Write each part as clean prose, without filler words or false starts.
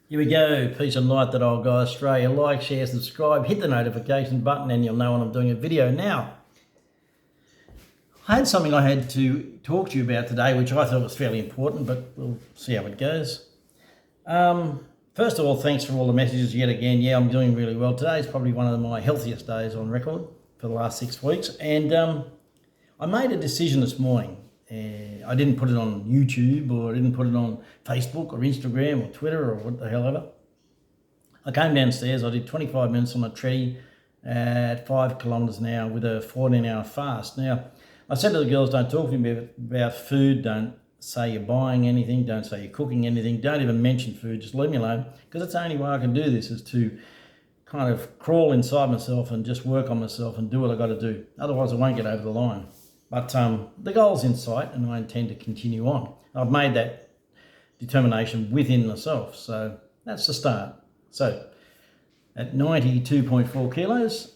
Here we go. Peace and light, that old guy Australia. Like, share, subscribe, hit the notification button and you'll know when I'm doing a video. Now, I had something I had to talk to you about today, which I thought was fairly important, but we'll see how it goes. First of all, thanks for all the messages yet again. Yeah, I'm doing really well. Today's probably one of my healthiest days on record for the last 6 weeks. And I made a decision this morning. I didn't put it on YouTube, or I didn't put it on Facebook or Instagram or Twitter or what the hell ever. I came downstairs, I did 25 minutes on a treadie at 5 kilometres an hour with a 14-hour fast. Now, I said to the girls, don't talk to me about food, don't say you're buying anything, don't say you're cooking anything, don't even mention food, just leave me alone, because it's the only way I can do this is to kind of crawl inside myself and just work on myself and do what I've got to do. Otherwise, I won't get over the line. But the goal's in sight and I intend to continue on. I've made that determination within myself, so that's the start. So at 92.4 kilos,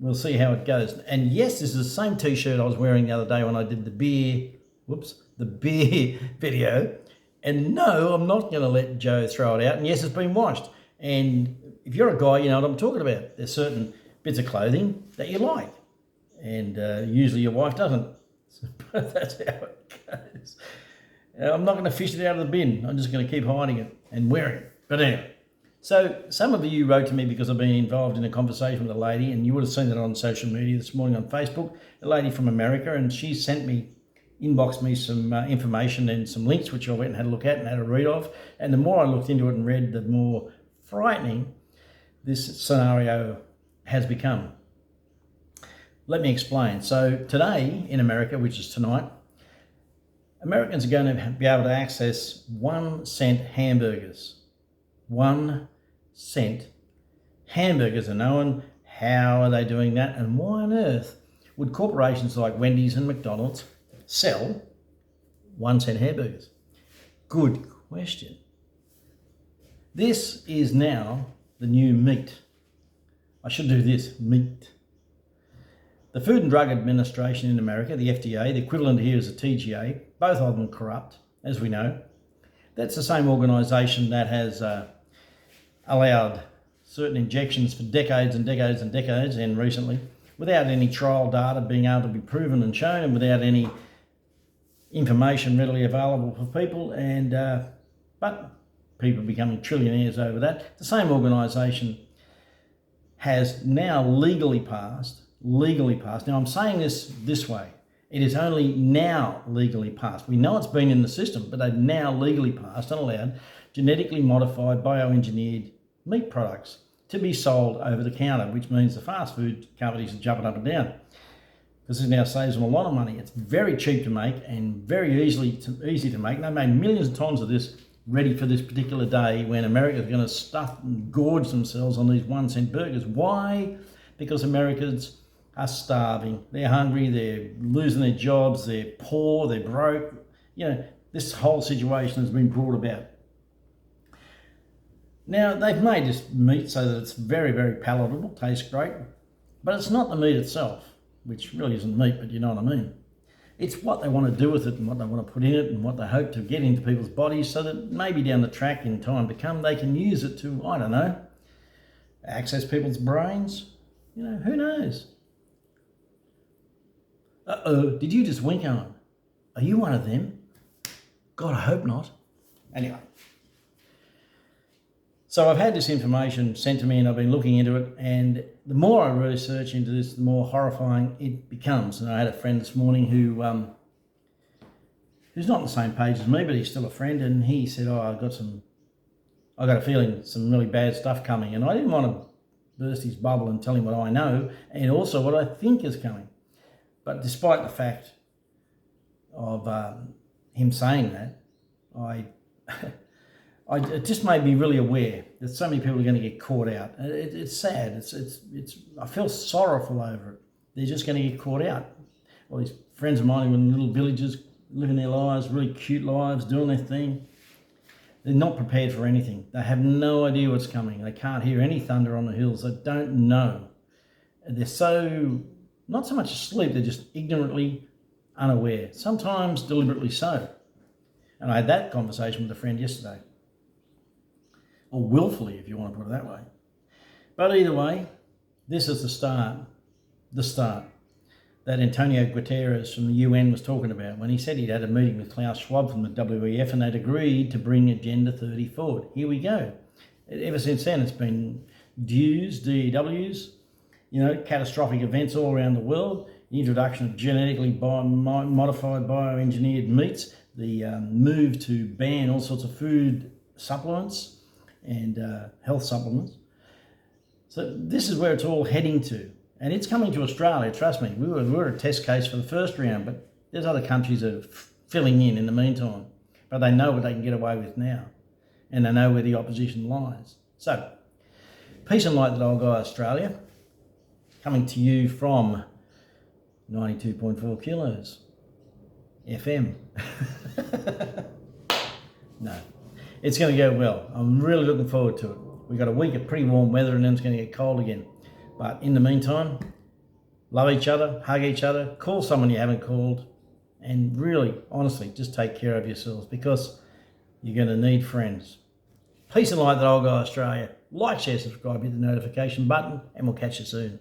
we'll see how it goes. And yes, this is the same t-shirt I was wearing the other day when I did the beer video. And no, I'm not going to let Joe throw it out. And yes, it's been washed. And if you're a guy, you know what I'm talking about. There's certain bits of clothing that you like. And usually your wife doesn't. So that's how it goes. I'm not going to fish it out of the bin. I'm just going to keep hiding it and wearing it. But anyway, so some of you wrote to me because I've been involved in a conversation with a lady, and you would have seen it on social media this morning on Facebook, a lady from America, and she inboxed me some information and some links, which I went and had a look at and had a read of. And the more I looked into it and read, the more frightening this scenario has become. Let me explain. So today in America, which is tonight, Americans are going to be able to access 1 cent hamburgers. 1 cent hamburgers. And knowing how are they doing that, and why on earth would corporations like Wendy's and McDonald's sell 1 cent hamburgers? Good question. This is now the new meat. I should do this, meat. The Food and Drug Administration in America, the FDA, the equivalent here is the TGA, both of them corrupt, as we know. That's the same organisation that has allowed certain injections for decades and decades and decades, and recently, without any trial data being able to be proven and shown, and without any information readily available for people, and but people becoming trillionaires over that. The same organisation has now legally passed. Now, I'm saying this way. It is only now legally passed. We know it's been in the system, but they've now legally passed and allowed genetically modified, bioengineered meat products to be sold over the counter, which means the fast food companies are jumping up and down, because it now saves them a lot of money. It's very cheap to make and very easy to make. They made millions of tons of this ready for this particular day when America's going to stuff and gorge themselves on these 1 cent burgers. Why? Because Americans are starving, they're hungry, they're losing their jobs, they're poor, they're broke. You know, this whole situation has been brought about. Now, they've made this meat so that it's very, very palatable, tastes great, but it's not the meat itself, which really isn't meat, but you know what I mean. It's what they want to do with it and what they want to put in it and what they hope to get into people's bodies, so that maybe down the track in time to come, they can use it to, I don't know, access people's brains. You know, who knows? Uh-oh, did you just wink on? Are you one of them? God, I hope not. Anyway. So I've had this information sent to me and I've been looking into it, and the more I research into this, the more horrifying it becomes. And I had a friend this morning who's not on the same page as me, but he's still a friend, and he said, I got a feeling some really bad stuff coming. And I didn't want to burst his bubble and tell him what I know and also what I think is coming. But despite the fact of him saying that, it just made me really aware that so many people are going to get caught out. It's sad. I feel sorrowful over it. They're just going to get caught out. All these friends of mine who are in little villages, living their lives, really cute lives, doing their thing. They're not prepared for anything. They have no idea what's coming. They can't hear any thunder on the hills. They don't know. They're so, not so much asleep, they're just ignorantly unaware, sometimes deliberately so. And I had that conversation with a friend yesterday. or willfully, if you want to put it that way. But either way, this is the start that Antonio Guterres from the UN was talking about when he said he'd had a meeting with Klaus Schwab from the WEF and they'd agreed to bring Agenda 30 forward. Here we go. Ever since then, it's been DEWs, catastrophic events all around the world, the introduction of genetically modified bioengineered meats, the move to ban all sorts of food supplements and health supplements. So this is where it's all heading to. And it's coming to Australia, trust me. We were a test case for the first round, but there's other countries that are filling in the meantime. But they know what they can get away with now. And they know where the opposition lies. So, peace and light, that old guy Australia, coming to you from 92.4 kilos FM. No, it's going to go well. I'm really looking forward to it. We've got a week of pretty warm weather and then it's going to get cold again. But in the meantime, love each other, hug each other, call someone you haven't called, and really, honestly, just take care of yourselves because you're going to need friends. Peace and light, that old guy Australia. Like, share, subscribe, hit the notification button, and we'll catch you soon.